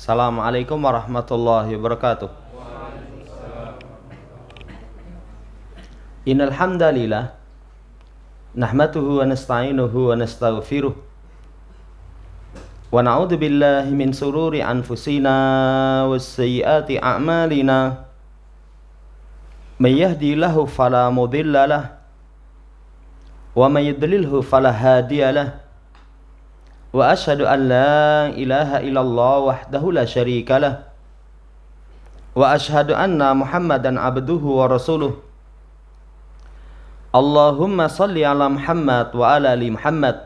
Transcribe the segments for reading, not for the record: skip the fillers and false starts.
Assalamualaikum warahmatullahi wabarakatuh. Innal hamdalillah nahmaduhu wa nasta'inuhu wa nastaghfiruh wa na'udzu billahi min sururi anfusina was sayyiati a'malina. May yahdihillahu fala mudilla lahu wa may yudlilhu fala hadiya lahu. Wa asyhadu an la ilaha illallah wahdahu la syarika lah. Wa asyhadu anna Muhammadan abduhu wa rasuluh. Allahumma salli ala Muhammad wa ala ali Muhammad.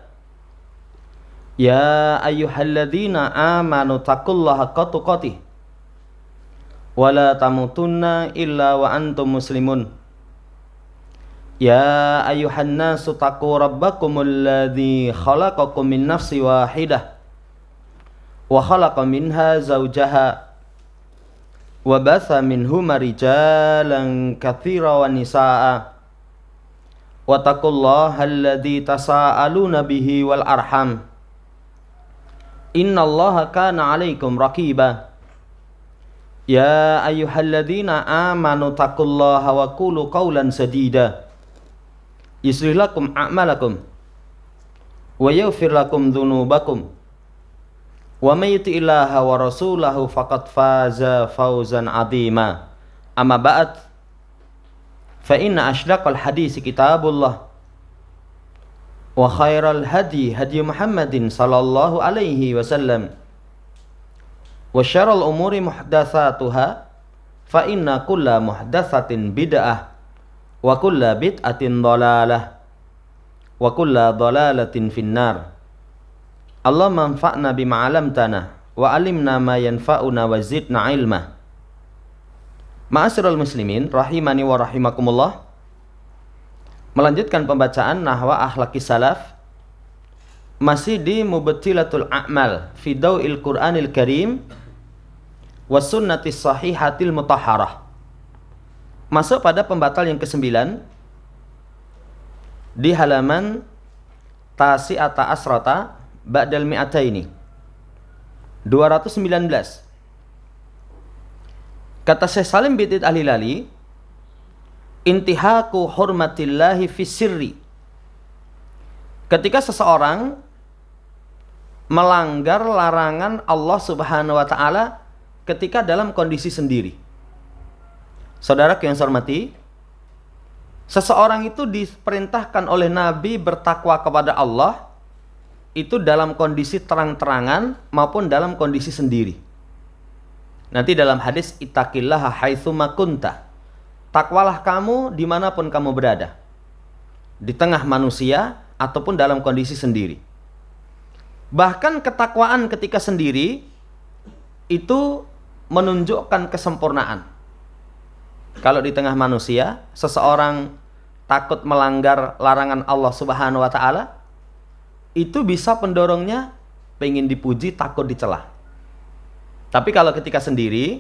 Ya ayyuhalladzina amanu taqullaha haqqa tuqatih wa la tamutunna illa wa antum muslimun. Ya ayuhan nasu taqu rabbakumul ladzi khalaqakum min nafsin wahidah wa khalaqa minha zawjaha wa batha minhuma rijalan katsiran wa nisaa wa taqullaha alladzi tasaaluna bihi wal arham innallaha kana 'alaikum raqiba. Ya ayyuhalladzina amanu taqullaha wa qulu qawlan sadida yuslih lakum a'malakum wa yaghfir lakum dhunubakum wa may yuti'illaha wa rasulahu faqad faza fawzan 'azima. Amma ba'd, fa inna ashdaqal hadits kitabullah wa khairal hadi hadi Muhammadin sallallahu alaihi wasallam wa syarrul umuri muhdatsatuha fa inna kulla muhdatsatin bid'ah wa kulla bid'atin dhalalah wa kulla dhalalatin finnar. Allah manfa'na bima 'allamtana wa 'allimna ma yanfa'una wa zidna ilma. Ma'asyiral muslimin rahimani wa rahimakumullah. Melanjutkan pembacaan nahwa akhlaqis salaf masih di Mubtilatul A'mal fi Daw'il Qur'anil Karim wa sunnatis sahihatil mutahharah. Masuk pada pembatal yang ke-9 di halaman Tasi'ata Asrata Ba'dal Mi'ataini 219. Kata Syekh Salim bin Al-Hilali, intihaku hurmatillahi fis sirri. Ketika seseorang melanggar larangan Allah Subhanahu wa taala ketika dalam kondisi sendiri. Saudara yang saya hormati, seseorang itu diperintahkan oleh Nabi bertakwa kepada Allah itu dalam kondisi terang-terangan maupun dalam kondisi sendiri. Nanti dalam hadis ittaqillaha haitsuma kunta. Takwalah kamu dimanapun kamu berada, di tengah manusia ataupun dalam kondisi sendiri. Bahkan ketakwaan ketika sendiri itu menunjukkan kesempurnaan. Kalau di tengah manusia, seseorang takut melanggar larangan Allah Subhanahu wa taala, itu bisa pendorongnya pengen dipuji, takut dicela. Tapi kalau ketika sendiri,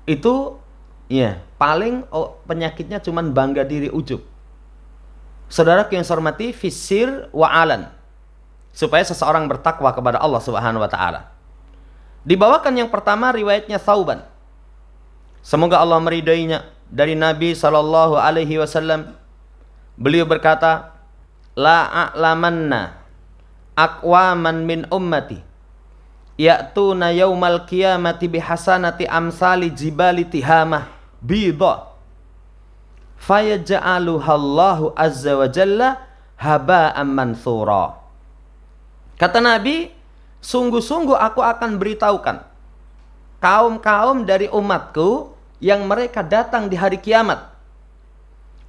itu paling penyakitnya cuman bangga diri, ujub. Saudara yang saya hormati, fisir wa alan, supaya seseorang bertakwa kepada Allah Subhanahu wa taala. Dibawakan yang pertama riwayatnya Thauban, semoga Allah meridainya, dari Nabi sallallahu alaihi wasallam. Beliau berkata, la a'lamanna aqwaman min ummati ya'tuna yaumal qiyamati bihasanati amsali jibali tihamah bidha fayaj'aluhallahu azza wa jalla haba'an mansura. Kata Nabi, sungguh-sungguh aku akan beritahukan kaum-kaum dari umatku yang mereka datang di hari kiamat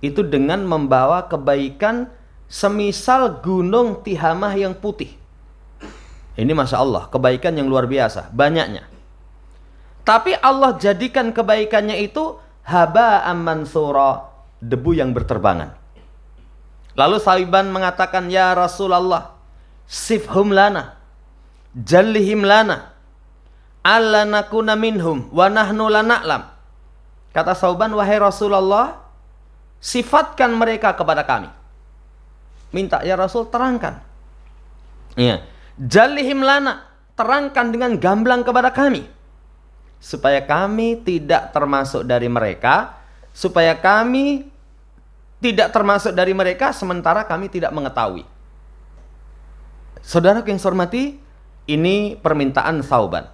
itu dengan membawa kebaikan semisal gunung Tihamah yang putih. Ini Masya Allah, kebaikan yang luar biasa, banyaknya. Tapi Allah jadikan kebaikannya itu haba'an mansura, debu yang berterbangan. Lalu Thauban mengatakan, ya Rasulullah, sifhum lana, jallihim lana, alla nakuna minhum wa nahnu la na'lam. Kata Thauban, wahai Rasulullah, sifatkan mereka kepada kami. Minta ya Rasul terangkan. Ya. Jallihim lana, terangkan dengan gamblang kepada kami, supaya kami tidak termasuk dari mereka, supaya kami tidak termasuk dari mereka sementara kami tidak mengetahui. Saudara yang saya hormati, ini permintaan Thauban.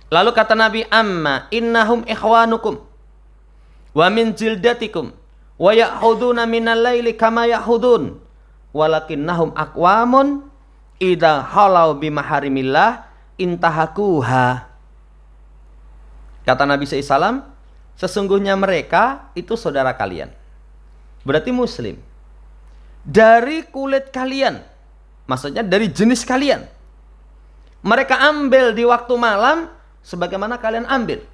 Lalu kata Nabi, amma innahum ikhwanukum wa min jildatikum wa ya'khuduna minal laili kama ya'khudun walakinnahum aqwamun idza halau bimaharimillah intahakuha. Kata Nabi SAW, sesungguhnya mereka itu saudara kalian, berarti muslim, dari kulit kalian, maksudnya dari jenis kalian. Mereka ambil di waktu malam sebagaimana kalian ambil.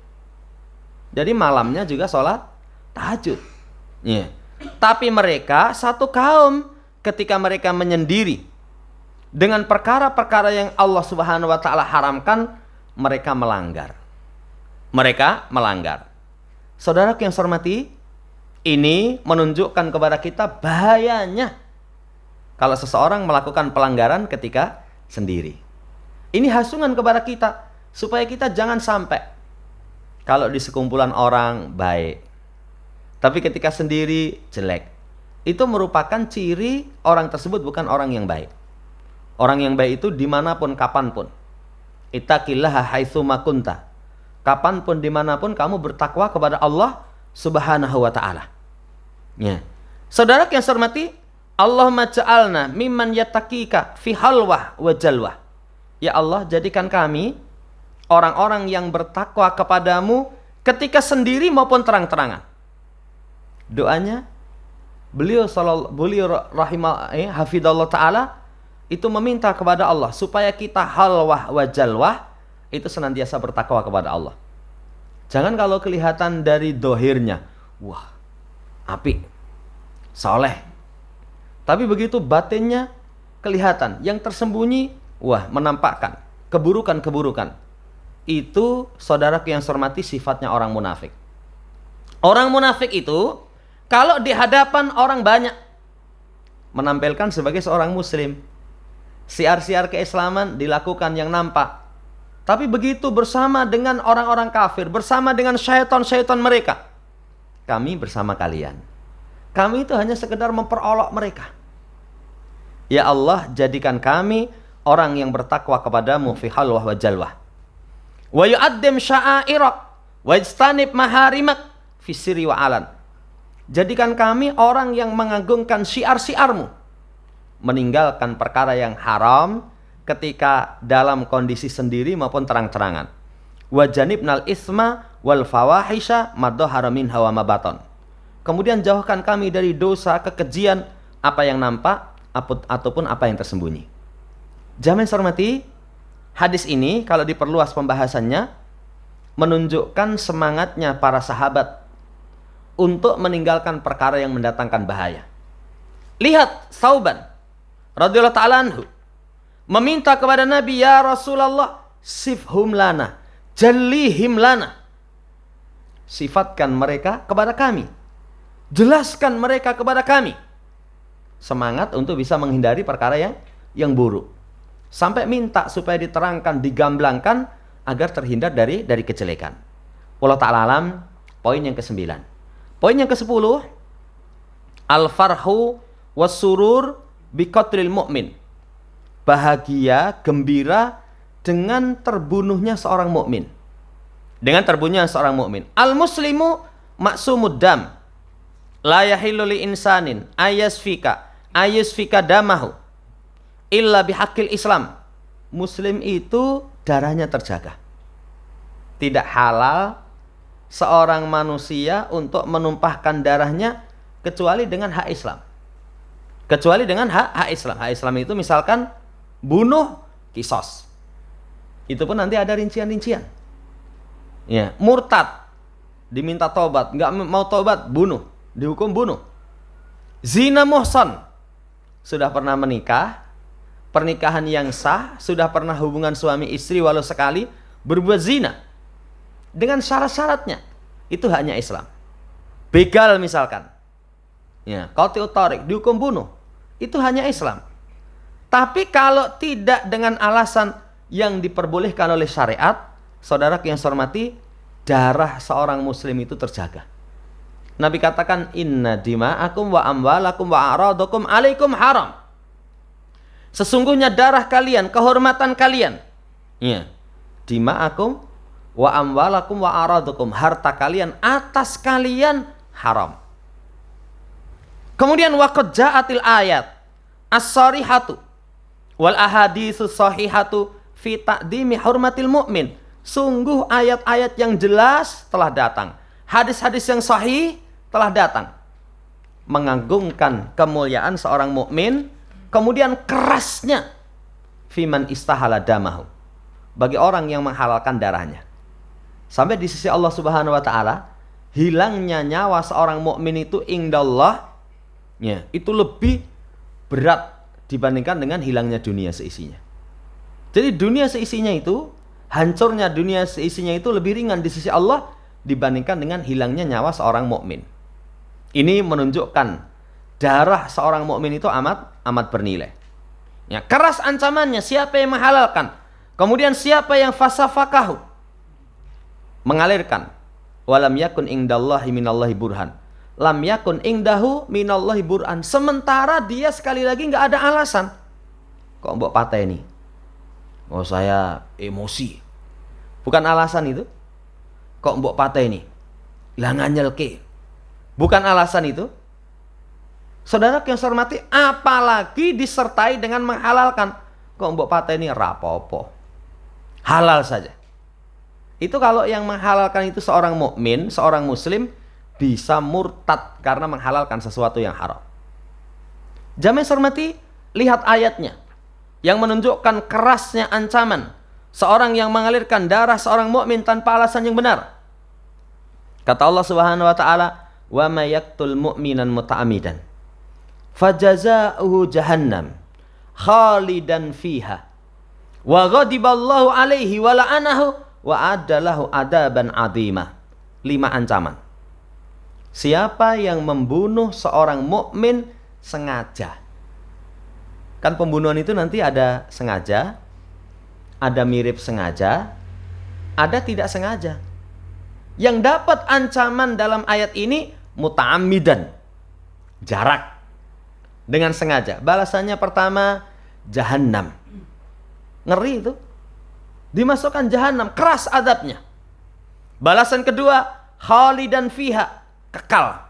Jadi malamnya juga sholat tahajud. Tapi mereka satu kaum, ketika mereka menyendiri dengan perkara-perkara yang Allah Subhanahu wa taala haramkan, mereka melanggar. Saudaraku yang saya hormati, ini menunjukkan kepada kita bahayanya kalau seseorang melakukan pelanggaran ketika sendiri. Ini hasungan kepada kita supaya kita jangan sampai kalau di sekumpulan orang baik, tapi ketika sendiri jelek. Itu merupakan ciri orang tersebut bukan orang yang baik. Orang yang baik itu dimanapun, kapanpun. Ittaqillaha haitsuma kunta. Kapanpun, dimanapun kamu bertakwa kepada Allah Subhanahu wa ta'ala. Saudara yang saya hormati, Allahumma ja'alna mimman yattaqika fi halwah wa jalwah. Ya Allah, jadikan kami orang-orang yang bertakwa kepadamu ketika sendiri maupun terang-terangan. Doanya beliau hafidallah ta'ala itu meminta kepada Allah supaya kita halwah wa jalwah itu senantiasa bertakwa kepada Allah. Jangan kalau kelihatan dari dohirnya, wah, apik, soleh, tapi begitu batinnya kelihatan, yang tersembunyi, wah, menampakkan keburukan-keburukan. Itu saudaraku yang saya hormati sifatnya orang munafik. Orang munafik itu kalau di hadapan orang banyak menampilkan sebagai seorang muslim, siar-siar keislaman dilakukan yang nampak. Tapi begitu bersama dengan orang-orang kafir, bersama dengan syaitan-syaitan mereka, kami bersama kalian. Kami itu hanya sekedar memperolok mereka. Ya Allah, jadikan kami orang yang bertakwa kepadamu fi halwah wa jalwah. Wa yu'addim sya'airak wa yajtanib maharimak fi sirri wa alan. Jadikan kami orang yang mengagungkan syiar-syiarmu, meninggalkan perkara yang haram ketika dalam kondisi sendiri maupun terang-terangan. Wa janibnal isma wal fawahisha ma dhahara minha wa ma baton. Kemudian jauhkan kami dari dosa, kekejian, apa yang nampak ataupun apa yang tersembunyi. Jamaah yang saya hormati, hadis ini kalau diperluas pembahasannya menunjukkan semangatnya para sahabat untuk meninggalkan perkara yang mendatangkan bahaya. Lihat Thauban radhiyallahu ta'ala anhu meminta kepada Nabi, ya Rasulullah, sifhum lana, jallihim lana. Sifatkan mereka kepada kami, jelaskan mereka kepada kami. Semangat untuk bisa menghindari perkara yang buruk. Sampai minta supaya diterangkan, digamblangkan agar terhindar dari kejelekan. Wallahu ta'ala alam. Poin yang ke-9. Poin yang ke-10, al-farhu was-surur biqatlil mu'min. Bahagia, gembira dengan terbunuhnya seorang mukmin. Dengan terbunuhnya seorang mukmin. Al-muslimu maksumud dam. La yahillu li insanin ayasfika damahu illa bihaqqil Islam. Muslim itu darahnya terjaga. Tidak halal seorang manusia untuk menumpahkan darahnya kecuali dengan hak Islam. Kecuali dengan hak Islam. Hak Islam itu misalkan bunuh, kisos. Itu pun nanti ada rincian-rincian. Ya, murtad, diminta tobat, nggak mau tobat, bunuh, dihukum bunuh. Zina muhsan, sudah pernah menikah, pernikahan yang sah, sudah pernah hubungan suami istri walau sekali, berbuat zina dengan syarat-syaratnya, itu haknya Islam. Begal misalkan, ya, qati'ut thariq, dihukum bunuh, itu hanya Islam. Tapi kalau tidak dengan alasan yang diperbolehkan oleh syariat, saudara yang saya hormati, darah seorang muslim itu terjaga. Nabi katakan, inna dima'akum wa amwalakum wa a'radakum alaikum haram. Sesungguhnya darah kalian, kehormatan kalian, ya, dima'akum wa amwalakum wa a'radakum, harta kalian atas kalian haram. Kemudian waqad ja'atil ayat as-sarihatu wal ahaditsus sahihatu fi ta'dimi hurmatil mu'min. Sungguh ayat-ayat yang jelas telah datang, hadis-hadis yang sahih telah datang mengagungkan kemuliaan seorang mukmin. Kemudian kerasnya fiman istahala damahu, bagi orang yang menghalalkan darahnya. Sampai di sisi Allah Subhanahu wa taala, hilangnya nyawa seorang mukmin itu indallah, ya, itu lebih berat dibandingkan dengan hilangnya dunia seisinya. Jadi dunia seisinya itu, hancurnya dunia seisinya itu lebih ringan di sisi Allah dibandingkan dengan hilangnya nyawa seorang mukmin. Ini menunjukkan darah seorang mukmin itu amat bernilai. Ya, keras ancamannya siapa yang menghalalkan. Kemudian siapa yang fasafakahu, mengalirkan. Walam yakun indallahi minallahi burhan. Lam yakun indahu minallahi burhan. Sementara dia sekali lagi nggak ada alasan. Kok mbok pateni? Oh, saya emosi. Bukan alasan itu. Kok mbok pateni? Lah nganyelke. Bukan alasan itu. Saudara yang saya hormati, apalagi disertai dengan menghalalkan. Kok mbok pateni rapopo. Halal saja. Itu kalau yang menghalalkan itu seorang mukmin, seorang muslim, bisa murtad karena menghalalkan sesuatu yang haram. Jamaah saya hormati, lihat ayatnya yang menunjukkan kerasnya ancaman seorang yang mengalirkan darah seorang mukmin tanpa alasan yang benar. Kata Allah Subhanahu wa taala, "Wa may yaqtul mu'minan muta'ammidan fajazaohu jahannam khalidan fiha wa ghadiballahu alaihi wa la'anahu wa adalahu adaban adzima." 5 ancaman. Siapa yang membunuh seorang mukmin sengaja. Kan pembunuhan itu nanti ada sengaja, ada mirip sengaja, ada tidak sengaja. Yang dapat ancaman dalam ayat ini muta'ammidan, jarak, dengan sengaja. Balasannya pertama jahannam. Ngeri itu. Dimasukkan jahannam, keras adabnya. Balasan kedua khalidan fiha, kekal.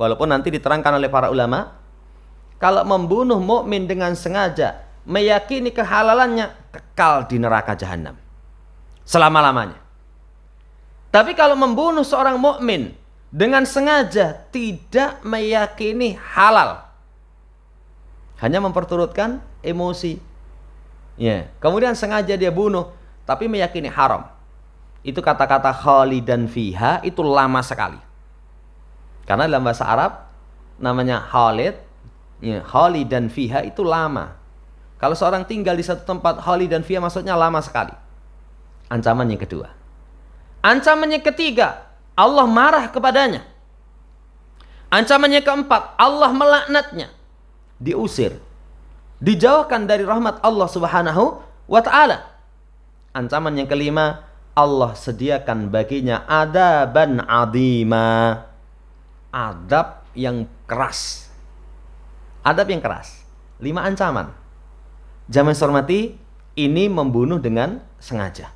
Walaupun nanti diterangkan oleh para ulama, kalau membunuh mukmin dengan sengaja, meyakini kehalalannya, kekal di neraka jahanam selama-lamanya. Tapi kalau membunuh seorang mukmin dengan sengaja, tidak meyakini halal, hanya memperturutkan emosi, ya, kemudian sengaja dia bunuh, tapi meyakini haram, itu kata-kata khalidan fiha itu lama sekali. Karena dalam bahasa Arab namanya khalid, ya, khalidan fiha itu lama. Kalau seorang tinggal di satu tempat khalidan fiha maksudnya lama sekali. Ancaman yang kedua. Ancaman yang ketiga, Allah marah kepadanya. Ancaman yang keempat, Allah melaknatnya, diusir, dijauhkan dari rahmat Allah Subhanahu wa taala. Ancaman yang kelima, Allah sediakan baginya adaban adzima, adab yang keras. Adab yang keras. 5 ancaman. Jamaah hormati, ini membunuh dengan sengaja.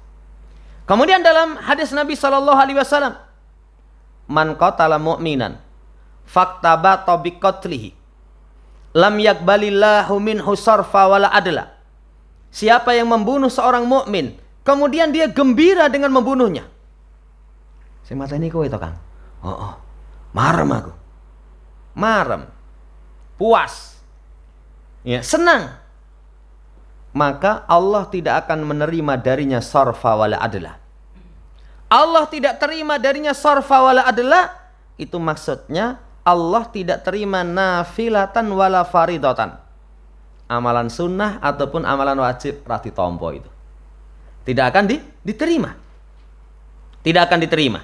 Kemudian dalam hadis Nabi sallallahu alaihi wasallam, man qatala mu'minan faktabata biqatlihi lam yakbalillahu minhu sarfa wala adla. Siapa yang membunuh seorang mukmin, kemudian dia gembira dengan membunuhnya. Sing mateni kowe to, Kang? Oh. Marem aku. Marem. Puas. Ya, senang. Maka Allah tidak akan menerima darinya sarfa wala adla. Allah tidak terima darinya sarfa wala adla, itu maksudnya Allah tidak terima nafilatan wala faridatan. Amalan sunnah ataupun amalan wajib rati tompo itu. Tidak akan diterima. Tidak akan diterima.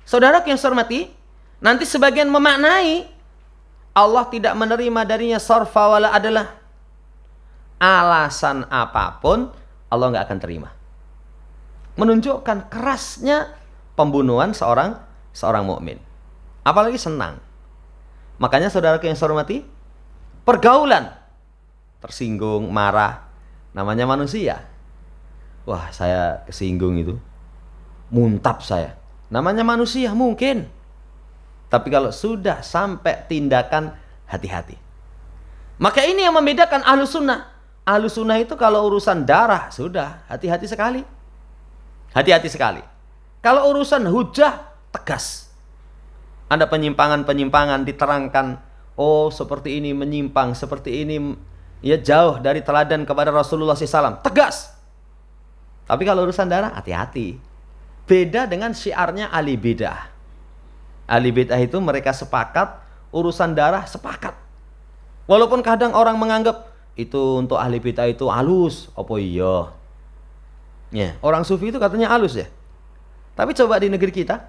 Saudara yang saya hormati, nanti sebagian memaknai Allah tidak menerima darinya sarfa wala adla. Alasan apapun Allah nggak akan terima. Menunjukkan kerasnya pembunuhan seorang mukmin. Apalagi senang. Makanya saudaraku yang saya hormati, pergaulan tersinggung, marah, namanya manusia. Wah, saya kesinggung itu. Muntap saya. Namanya manusia mungkin. Tapi kalau sudah sampai tindakan, hati-hati. Maka ini yang membedakan Ahlus Sunnah. Ahlus Sunnah itu kalau urusan darah, sudah hati-hati sekali. Hati-hati sekali. Kalau urusan hujah, tegas. Ada penyimpangan-penyimpangan diterangkan. Oh, seperti ini menyimpang, seperti ini ya jauh dari teladan kepada Rasulullah SAW. Tegas. Tapi kalau urusan darah, hati-hati. Beda dengan syiarnya ahli bidah. Ahli bidah itu mereka sepakat, urusan darah sepakat. Walaupun kadang orang menganggap itu untuk ahli bidah itu halus. Apa iya? Ya, orang sufi itu katanya halus ya. Tapi coba di negeri kita,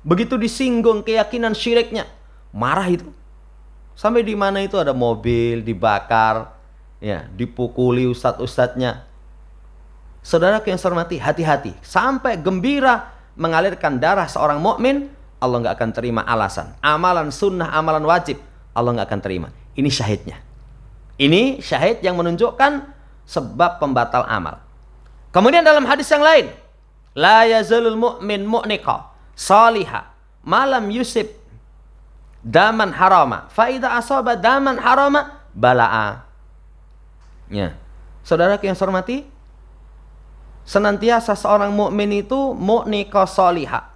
begitu disinggung keyakinan syiriknya, marah itu. Sampai di mana itu ada mobil dibakar, ya, dipukuli ustadz-ustadznya. Saudara yang saya hormati, hati-hati. Sampai gembira mengalirkan darah seorang mukmin, Allah nggak akan terima alasan. Amalan sunnah, amalan wajib, Allah nggak akan terima. Ini syahidnya. Ini syahid yang menunjukkan sebab pembatal amal. Kemudian dalam hadis yang lain, la yazalul mu'min mu'niqa salihah malam yusib daman harama fa idza asaba daman harama bala'a. Ya. Saudara yang saya hormati, senantiasa seorang mukmin itu mu'niqa salihah.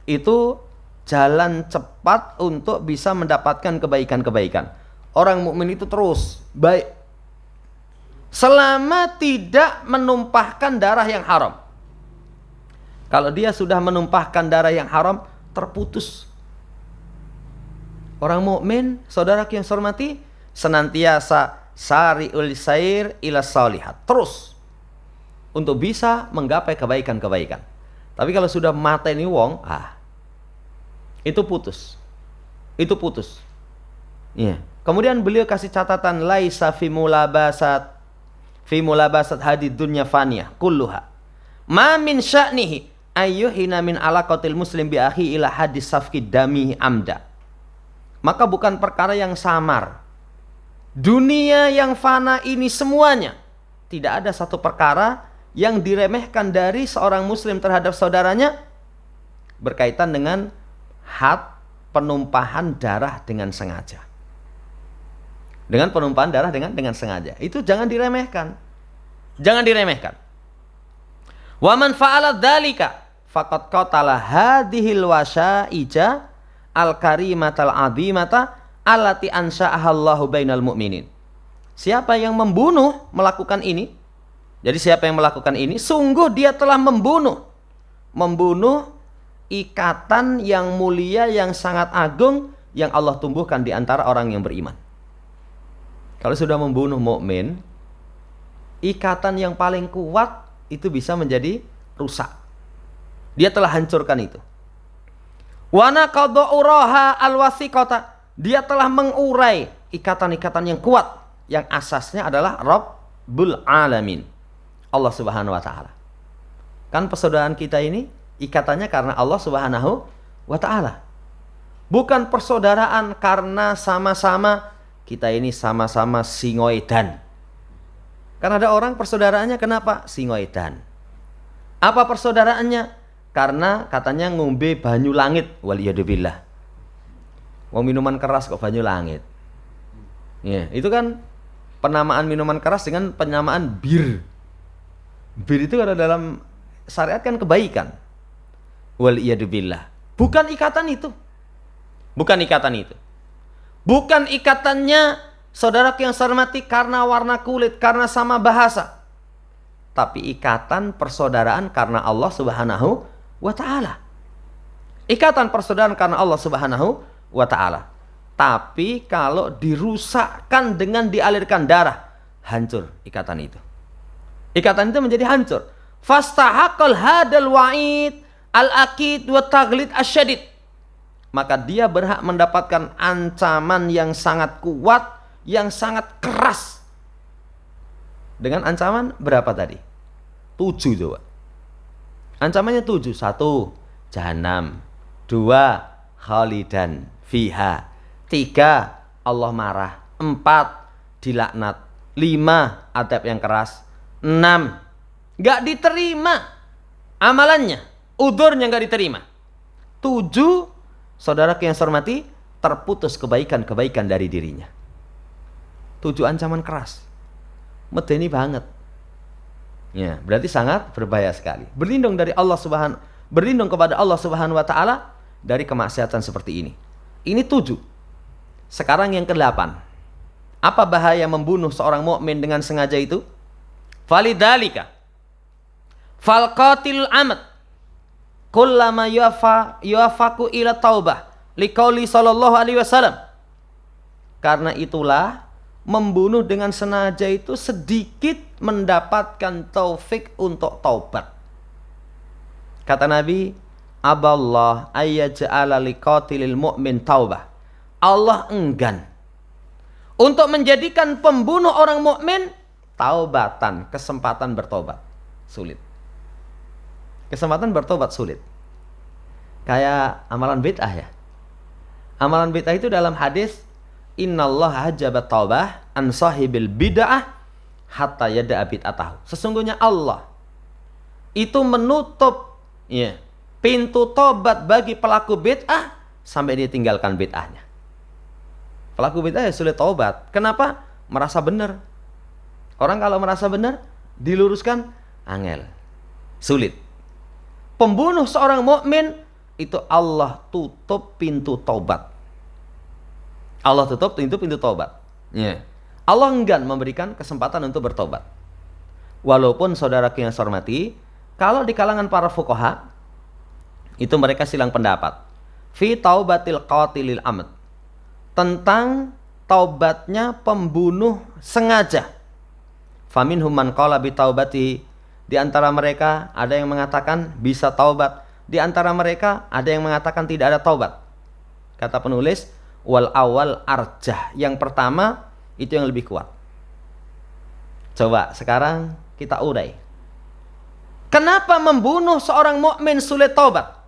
Itu jalan cepat untuk bisa mendapatkan kebaikan-kebaikan. Orang mukmin itu terus baik selama tidak menumpahkan darah yang haram. Kalau dia sudah menumpahkan darah yang haram, terputus. Orang mukmin, saudara yang saya hormati, senantiasa sari'ul sair ila salihat. Terus untuk bisa menggapai kebaikan-kebaikan. Tapi kalau sudah mateni wong, itu putus. Itu putus. Iya. Kemudian beliau kasih catatan laisa fi mulabasat hadid dunya faniyah kulluha. Ma min sya'nihi ayyuhina min alaqatil muslim bi akhi ila hadis safki damihi amda. Maka bukan perkara yang samar. Dunia yang fana ini semuanya, tidak ada satu perkara yang diremehkan dari seorang muslim terhadap saudaranya berkaitan dengan penumpahan darah dengan sengaja. Dengan penumpahan darah dengan sengaja. Itu jangan diremehkan. Jangan diremehkan. Wa man fa'ala dzalika faqad qatala hadhil wasya'ija al-karimatal 'azimata allati ansha'aha Allahu bainal mu'minin. Siapa yang melakukan ini? Jadi siapa yang melakukan ini? Sungguh dia telah membunuh ikatan yang mulia, yang sangat agung yang Allah tumbuhkan di antara orang yang beriman. Kalau sudah membunuh mukmin, ikatan yang paling kuat itu bisa menjadi rusak. Dia telah hancurkan itu. Wa naqadha uraha alwasiqata. Dia telah mengurai ikatan-ikatan yang kuat yang asasnya adalah Rabbul Alamin. Allah Subhanahu wa taala. Kan persaudaraan kita ini ikatannya karena Allah Subhanahu wa taala. Bukan persaudaraan karena sama-sama kita ini sama-sama singoedan. Karena ada orang persaudaraannya kenapa? Singoedan. Apa persaudaraannya? Karena katanya ngombe banyu langit. Waliyadzubillah. Mau minuman keras kok banyu langit. Ya, itu kan penamaan minuman keras dengan penamaan bir. Bir itu kalau dalam syariat kan kebaikan. Waliyadzubillah. Bukan ikatan itu. Bukan ikatan itu. Bukan ikatannya saudara yang saya hormati karena warna kulit, karena sama bahasa. Tapi ikatan persaudaraan karena Allah Subhanahu wa taala. Ikatan persaudaraan karena Allah Subhanahu wa taala. Tapi kalau dirusakkan dengan dialirkan darah, hancur ikatan itu. Ikatan itu menjadi hancur. Fastahaqal hadal wa'id al-aqid wa taglid asyadid. Maka dia berhak mendapatkan ancaman yang sangat kuat, yang sangat keras. Dengan ancaman berapa tadi? 7 coba. Ancamannya 7. 1, jahanam. 2, khalidan fiha. 3, Allah marah. 4, dilaknat. 5, adab yang keras. 6, gak diterima amalannya, udurnya gak diterima. 7, saudara yang saya hormati, terputus kebaikan-kebaikan dari dirinya. 7 ancaman keras, medeni banget. Ya, berarti sangat berbahaya sekali. Berlindung kepada Allah Subhanahu wa taala dari kemaksiatan seperti ini. Ini 7. Sekarang yang ke-8. Apa bahaya membunuh seorang mukmin dengan sengaja itu? Falidhalika fal qatil amad kullama yuafaku ila taubah liqauli sallallahu alaihi wasallam. Karena itulah membunuh dengan sengaja itu sedikit mendapatkan taufik untuk taubat. Kata Nabi, aballah ayyaj'ala liqatilil mu'min taubah. Allah enggan untuk menjadikan pembunuh orang mukmin taubatan, kesempatan bertobat. Sulit. Kesempatan bertobat sulit. Kayak amalan bid'ah ya. Amalan bid'ah itu dalam hadis, innallaha hajaba taubah an sahibil bid'ah hatta yada'a bid'atahu. Sesungguhnya Allah itu menutup ya, pintu tobat bagi pelaku bid'ah sampai dia tinggalkan bid'ahnya. Pelaku bid'ah ya sulit taubat. Kenapa? Merasa benar. Orang kalau merasa benar, diluruskan, angel. Sulit. Pembunuh seorang mukmin itu Allah tutup pintu taubat. Allah tutup pintu taubat. Ya. Allah enggan memberikan kesempatan untuk bertobat. Walaupun saudara yang saya hormati, kalau di kalangan para fuqaha, itu mereka silang pendapat. Fi taubatil qatilil amad. Tentang taubatnya pembunuh sengaja. Faminhum man qala bi taubati. Di antara mereka ada yang mengatakan bisa taubat. Di antara mereka ada yang mengatakan tidak ada taubat. Kata penulis, wal awal arjah. Yang pertama itu yang lebih kuat. Coba sekarang kita urai. Kenapa membunuh seorang mukmin sulit taubat?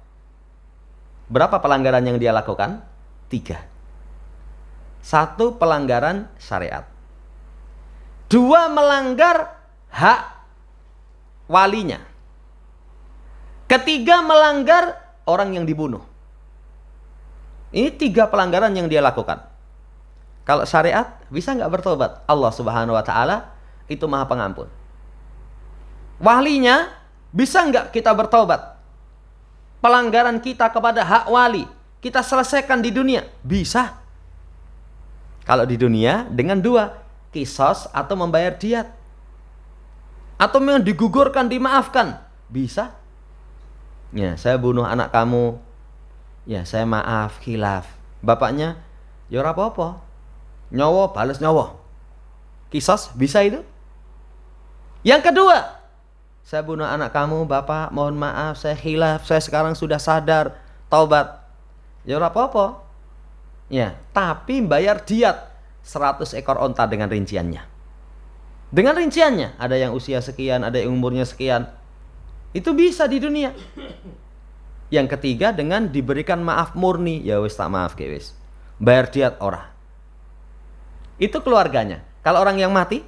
Berapa pelanggaran yang dia lakukan? 3. 1, pelanggaran syariat. 2, melanggar hak walinya. 3, melanggar orang yang dibunuh. Ini 3 pelanggaran yang dia lakukan. Kalau syariat, bisa nggak bertobat? Allah Subhanahu wa taala itu Maha Pengampun. Walinya, bisa nggak kita bertobat? Pelanggaran kita kepada hak wali, kita selesaikan di dunia? Bisa. Kalau di dunia dengan 2, qisas atau membayar diat. Atau memang digugurkan, dimaafkan. Bisa. Ya, saya bunuh anak kamu. Ya, saya maaf, khilaf. Bapaknya, ya ora apa-apa. Nyawa balas nyawa. Qisas bisa itu. Yang kedua, saya bunuh anak kamu, Bapak, mohon maaf, saya khilaf, saya sekarang sudah sadar, taubat. Ya ora apa-apa. Ya, tapi bayar diat 100 ekor onta dengan rinciannya. Dengan rinciannya, ada yang usia sekian, ada yang umurnya sekian. Itu bisa di dunia. Yang ketiga dengan diberikan maaf murni, ya wis tak maaf ke wis. Bayar diat ora. Itu keluarganya. Kalau orang yang mati,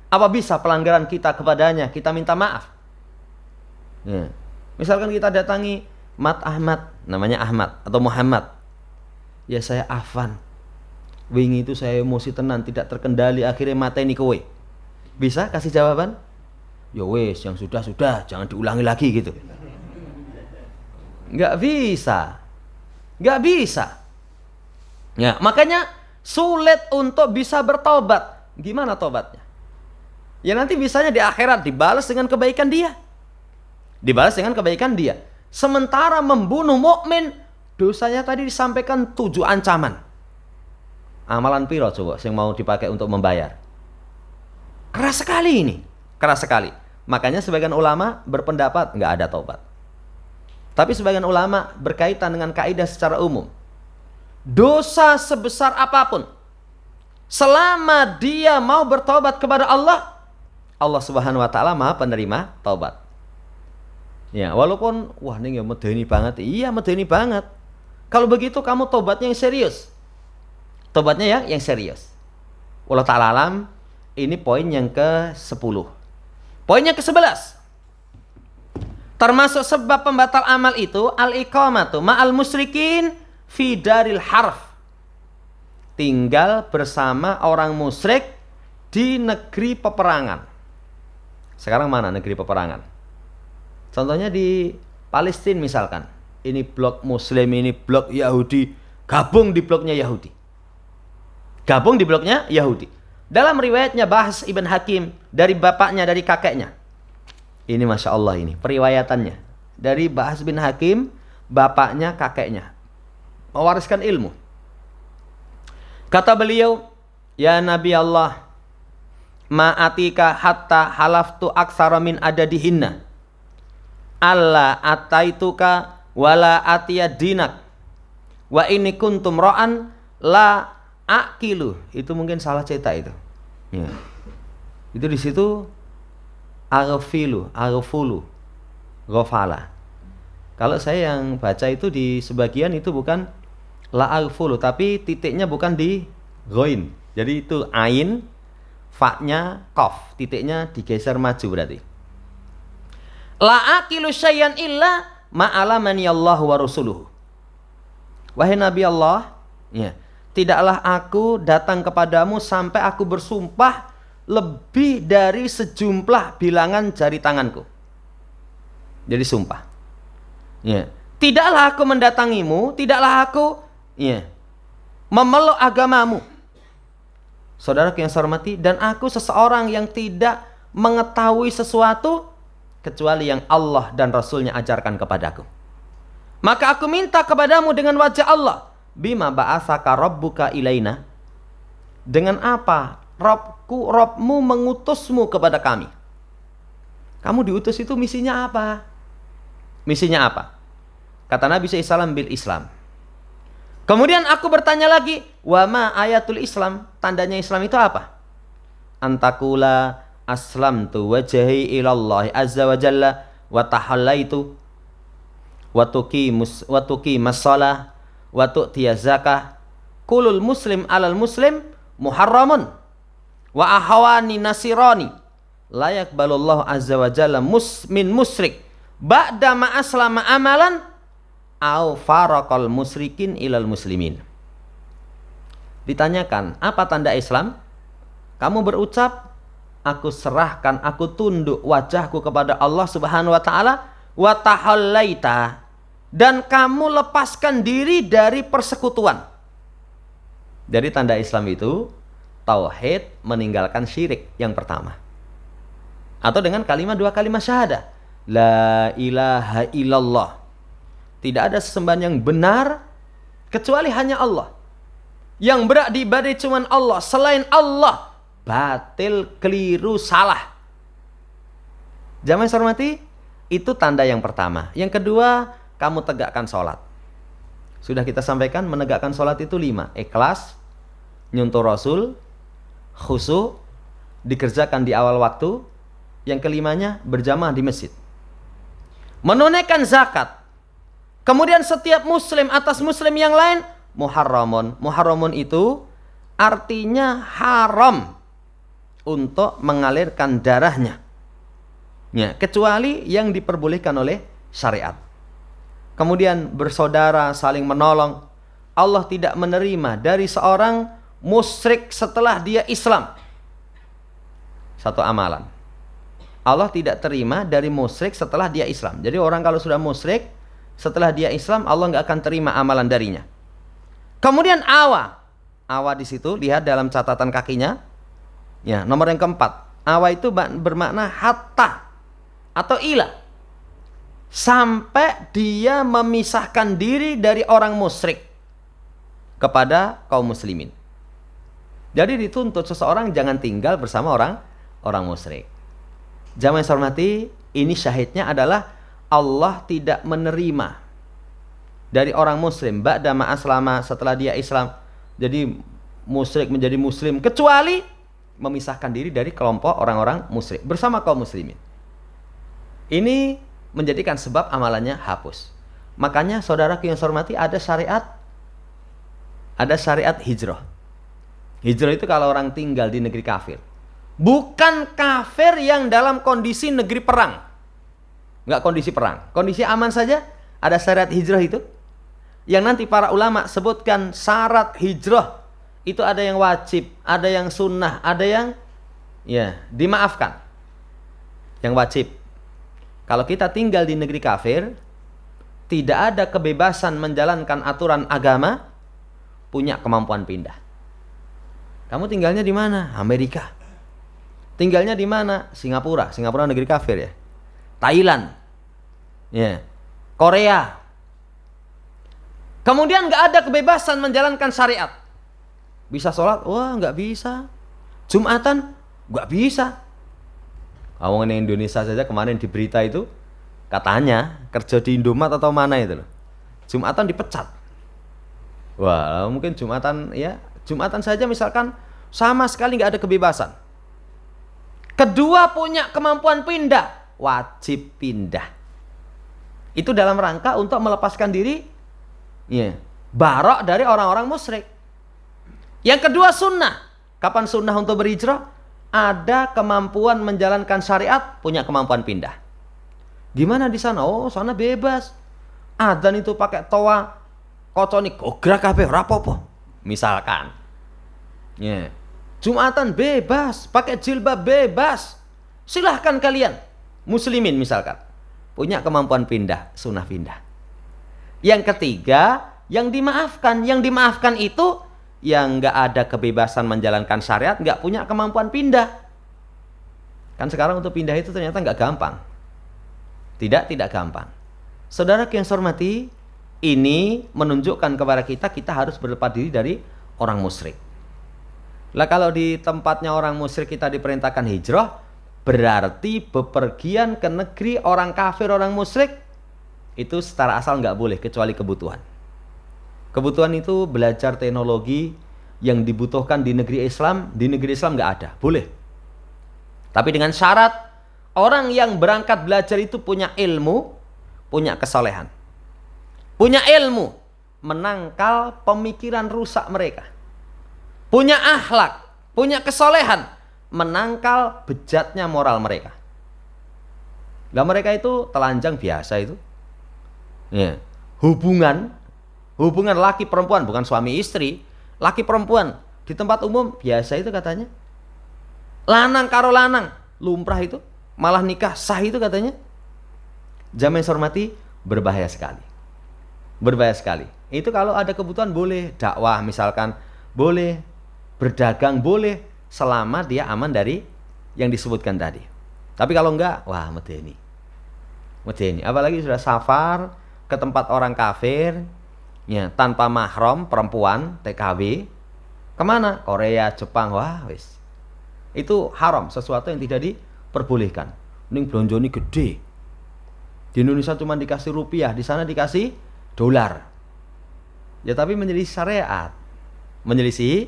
apa bisa pelanggaran kita kepadanya kita minta maaf? Ya. Misalkan kita datangi Mat Ahmad, namanya Ahmad atau Muhammad. Ya saya afan. Wingi itu saya emosi tenan, tidak terkendali, akhirnya mateni kowe. Bisa kasih jawaban? Ya wes, yang sudah-sudah, jangan diulangi lagi gitu. Nggak bisa. Nggak bisa. Ya, makanya sulit untuk bisa bertobat. Gimana tobatnya? Ya nanti bisanya di akhirat dibalas dengan kebaikan dia. Dibalas dengan kebaikan dia. Sementara membunuh mukmin, dosanya tadi disampaikan 7 ancaman. Amalan piro coba yang mau dipakai untuk membayar? Keras sekali ini. Keras sekali. Makanya sebagian ulama berpendapat nggak ada taubat. Tapi sebagian ulama berkaitan dengan kaidah secara umum. Dosa sebesar apapun, selama dia mau bertobat kepada Allah, Allah Subhanahu wa taala Maha penerima taubat. Ya, walaupun wah ini ya medeni banget. Iya, medeni banget. Kalau begitu kamu tobatnya yang serius. Tobatnya yang serius. Wallahu ta'ala alam, ini poin yang ke-10. Poin yang ke-11. Termasuk sebab pembatal amal itu al-iqamatu ma'al musyrikin fi daril harf. Tinggal bersama orang musyrik di negeri peperangan. Sekarang mana negeri peperangan? Contohnya di Palestina misalkan. Ini blok Muslim, ini blok Yahudi. Gabung di bloknya Yahudi. Gabung di bloknya Yahudi. Dalam riwayatnya Bahs Ibn Hakim. Dari bapaknya, dari kakeknya. Ini Masya Allah ini. Periwayatannya. Dari Bahs bin Hakim. Bapaknya, kakeknya. Mewariskan ilmu. Kata beliau. Ya Nabi Allah. Ma'atika hatta halaftu aksara min adadihinna. Allah ataituka wala atiyadinak wa ini kuntum ra'an la akilu. Itu mungkin salah cetak itu ya. Itu di situ aghfilu ghafala. Kalau saya yang baca itu di sebagian itu bukan la aghfulu, tapi titiknya bukan di ghain. Jadi itu ain, fa-nya qaf, titiknya digeser maju berarti. La aqilu syai'an illa ma'alamani Allah wa rasuluhu. Wahai Nabi Allah, ya, tidaklah aku datang kepadamu sampai aku bersumpah lebih dari sejumlah bilangan jari tanganku. Jadi sumpah. Ya. Tidaklah aku mendatangimu, tidaklah aku memeluk agamamu. Saudara yang saya hormati, dan aku seseorang yang tidak mengetahui sesuatu kecuali yang Allah dan Rasulnya ajarkan kepadaku. Maka aku minta kepadamu dengan wajah Allah. Bima ba'asaka rabbuka ilaina. Dengan apa Rabbmu mengutusmu kepada kami. Kamu diutus itu misinya apa? Misinya apa? Kata Nabi SAW bil Islam. Kemudian aku bertanya lagi. Wa ma ayatul Islam. Tandanya Islam itu apa? Antakula aslamtu wajhi ilallahi azza wa jalla wa tahallaitu wa tuqimus shalah wa tu'tiyaz zakah kulul muslim alal muslim muharramun wa ahawani nasirani la yaqbalullahu azza wa jalla min musyrik ba'da ma aslama amalan au faraqal musyrikin ilal muslimin. Ditanyakan, apa tanda Islam? Kamu berucap, aku serahkan, aku tunduk wajahku kepada Allah Subhanahu wa taala wa tahallaita, dan kamu lepaskan diri dari persekutuan. Dari tanda Islam itu tauhid, meninggalkan syirik yang pertama. Atau dengan kalimat dua kalimat syahadah. La ilaha illallah. Tidak ada sesembahan yang benar kecuali hanya Allah. Yang berhak diibadahi cuma Allah, selain Allah batil, keliru, salah. Jamaah yang hormati, itu tanda yang pertama. Yang kedua, kamu tegakkan sholat. Sudah kita sampaikan, menegakkan sholat itu 5. Ikhlas, nyuntuh Rasul, khusyuk, dikerjakan di awal waktu. Yang kelimanya, berjamaah di masjid. Menunaikan zakat. Kemudian setiap muslim atas muslim yang lain, muharramun. Muharramun itu artinya haram untuk mengalirkan darahnya. Ya, kecuali yang diperbolehkan oleh syariat. Kemudian bersaudara, saling menolong. Allah tidak menerima dari seorang musyrik setelah dia Islam. Satu amalan. Allah tidak terima dari musyrik setelah dia Islam. Jadi orang kalau sudah musyrik setelah dia Islam, Allah nggak akan terima amalan darinya. Kemudian awa. Awa di situ lihat dalam catatan kakinya. Ya, nomor yang keempat. Awa itu bermakna hatta atau ila. Sampai dia memisahkan diri dari orang musyrik kepada kaum muslimin. Jadi dituntut seseorang jangan tinggal bersama orang musyrik. Jamaah yang saya hormati, ini syahidnya adalah Allah tidak menerima dari orang muslim ba'da ma aslama, setelah dia Islam jadi musyrik menjadi muslim, kecuali memisahkan diri dari kelompok orang-orang musyrik bersama kaum muslimin. Ini menjadikan sebab amalannya hapus. Makanya saudaraku yang saya hormati, ada syariat hijrah. Hijrah itu kalau orang tinggal di negeri kafir. Bukan kafir yang dalam kondisi negeri perang. Enggak kondisi perang. Kondisi aman saja ada syariat hijrah itu. Yang nanti para ulama sebutkan syarat hijrah. Itu ada yang wajib, ada yang sunnah, ada yang dimaafkan. Yang wajib. Kalau kita tinggal di negeri kafir, tidak ada kebebasan menjalankan aturan agama, punya kemampuan pindah. Kamu tinggalnya di mana? Amerika. Tinggalnya di mana? Singapura. Singapura negeri kafir ya. Thailand. Ya. Korea. Kemudian nggak ada kebebasan menjalankan syariat. Bisa sholat? Wah, nggak bisa. Jumatan? Nggak bisa. Awang di Indonesia saja kemarin di berita itu katanya kerja di Indomaret atau mana itu loh. Jumatan dipecat. Wah, mungkin Jumatan saja misalkan sama sekali nggak ada kebebasan. Kedua punya kemampuan pindah, wajib pindah. Itu dalam rangka untuk melepaskan diri barok dari orang-orang musyrik. Yang kedua sunnah. Kapan sunnah untuk berhijrah? Ada kemampuan menjalankan syariat, punya kemampuan pindah. Gimana di sana? Oh, sana bebas. Adzan itu pakai toa, koconi gograk kabeh ora apa-apa. Misalkan. Jumatan bebas, pakai jilbab bebas. Silahkan kalian. Muslimin misalkan. Punya kemampuan pindah, sunnah pindah. Yang ketiga, yang dimaafkan. Yang dimaafkan itu yang nggak ada kebebasan menjalankan syariat, nggak punya kemampuan pindah. Kan sekarang untuk pindah itu ternyata nggak gampang. Tidak gampang. Saudara yang saya hormati, ini menunjukkan kepada kita harus berlepas diri dari orang musyrik. Lah kalau di tempatnya orang musyrik kita diperintahkan hijrah, berarti bepergian ke negeri orang kafir, orang musyrik, itu secara asal nggak boleh kecuali kebutuhan. Kebutuhan itu belajar teknologi yang dibutuhkan di negeri Islam nggak ada, boleh. Tapi dengan syarat orang yang berangkat belajar itu punya ilmu, punya kesolehan, punya ilmu, menangkal pemikiran rusak mereka, punya akhlak, punya kesolehan, menangkal bejatnya moral mereka. Lah mereka itu telanjang biasa itu, hubungan laki perempuan, bukan suami istri, laki perempuan di tempat umum biasa itu katanya. Lanang karo lanang lumrah itu, malah nikah sah itu katanya. Jamaah yang saya hormati, berbahaya sekali. Berbahaya sekali. Itu kalau ada kebutuhan boleh dakwah misalkan, boleh berdagang, boleh selama dia aman dari yang disebutkan tadi. Tapi kalau enggak, wah medeni. Apalagi sudah safar ke tempat orang kafir, tanpa mahram, perempuan, TKW, kemana? Korea, Jepang, wah wis. Itu haram, sesuatu yang tidak diperbolehkan. Ning blonjoni gede. Di Indonesia cuma dikasih rupiah, di sana dikasih dolar. Ya tapi menyelisihi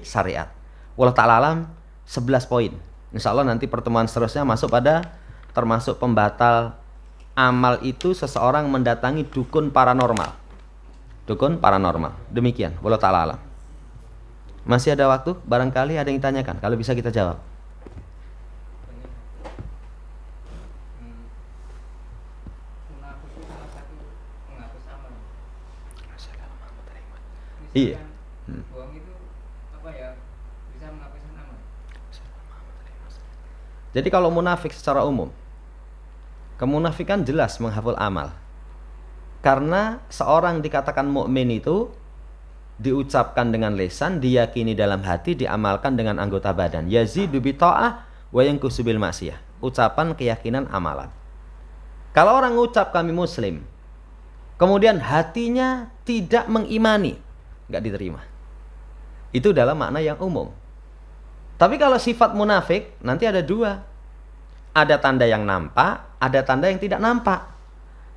syariat. Wallahu ta'ala alam, 11 poin. Insya Allah nanti pertemuan seterusnya masuk pada termasuk pembatal amal itu seseorang mendatangi dukun paranormal. Demikian, wallahu ta'ala alam. Masih ada waktu? Barangkali ada yang ditanyakan. Kalau bisa kita jawab. Iya. Bohong itu apa ya? Bisa menghapuskan amal. Jadi kalau munafik secara umum, kemunafikan jelas menghapus amal. Karena seorang dikatakan mukmin itu diucapkan dengan lisan, diyakini dalam hati, diamalkan dengan anggota badan. Yazidu bi ta'ah wa yanqusu bil ma'siyah. Ucapan, keyakinan, amalan. Kalau orang ngucap kami muslim, kemudian hatinya tidak mengimani, nggak diterima. Itu dalam makna yang umum. Tapi kalau sifat munafik nanti ada dua. Ada tanda yang nampak, ada tanda yang tidak nampak.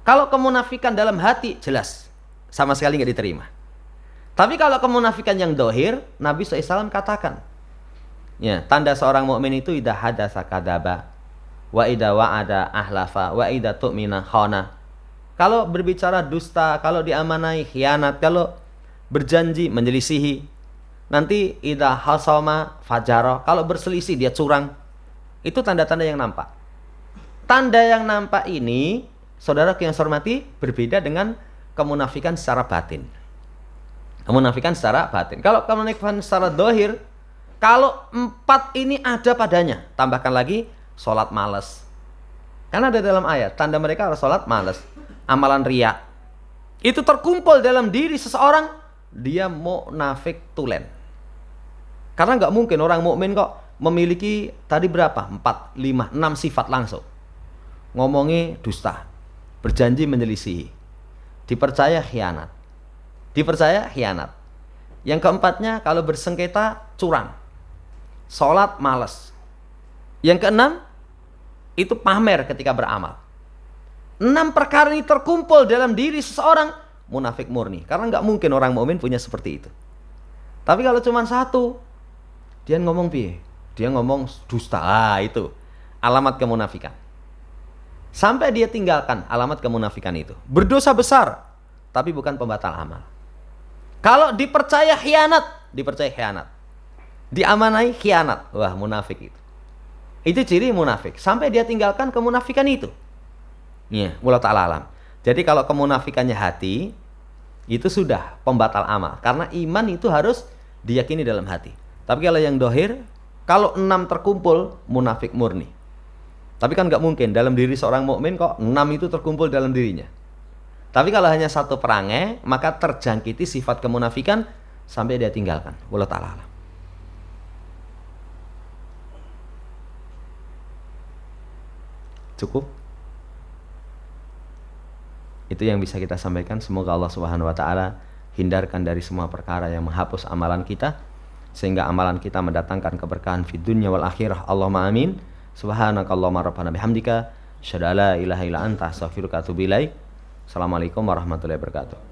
Kalau kemunafikan dalam hati jelas sama sekali nggak diterima. Tapi kalau kemunafikan yang dohir, Nabi SAW katakan, Ya, tanda seorang mukmin itu idza hadatsa kadzaba wa idza wa'ada ahlafa wa idza tu'mina khana. Kalau berbicara dusta, kalau diamanai khianat, kalau berjanji menyelisihi. Nanti idza hasama fajara, kalau berselisih dia curang. Itu tanda-tanda yang nampak. Tanda yang nampak ini, saudara yang saya hormati, berbeda dengan kemunafikan secara batin. Kemunafikan secara batin. Kalau kemunafikan secara dohir, kalau 4 ini ada padanya, tambahkan lagi sholat malas. Karena ada dalam ayat, tanda mereka adalah sholat malas, amalan riya. Itu terkumpul dalam diri seseorang, dia munafik tulen. Karena nggak mungkin orang mukmin kok memiliki tadi berapa? 4, 5, 6 sifat langsung. Ngomongnya dusta, berjanji menyelisihi, dipercaya khianat. Dipercaya khianat. Yang keempatnya kalau bersengketa curang. Sholat malas. Yang keenam itu pamer ketika beramal. 6 perkara ini terkumpul dalam diri seseorang, munafik murni. Karena nggak mungkin orang mukmin punya seperti itu. Tapi kalau cuma 1, dia ngomong piye? Dia ngomong dusta. Itu alamat kemunafikan. Sampai dia tinggalkan alamat kemunafikan itu. Berdosa besar, tapi bukan pembatal amal. Kalau dipercaya khianat, diamanai khianat, wah munafik itu. Itu ciri munafik. Sampai dia tinggalkan kemunafikan itu. Ya, wallahu ta'ala alam. Jadi kalau kemunafikannya hati, itu sudah pembatal amal. Karena iman itu harus diyakini dalam hati. Tapi kalau yang dohir, kalau 6 terkumpul, munafik murni. Tapi kan nggak mungkin dalam diri seorang mukmin kok 6 itu terkumpul dalam dirinya. Tapi kalau hanya 1 perangai, maka terjangkiti sifat kemunafikan sampai dia tinggalkan. Wallahu ta'ala alam. Cukup? Itu yang bisa kita sampaikan. Semoga Allah Subhanahu wa taala hindarkan dari semua perkara yang menghapus amalan kita, sehingga amalan kita mendatangkan keberkahan fid dunya wal akhirah. Allahumma amin. Subhanakallahumma rabbana bihamdika asyhadu an la ilaha illa anta astaghfiruka wa atubu ilaik. Assalamualaikum warahmatullahi wabarakatuh.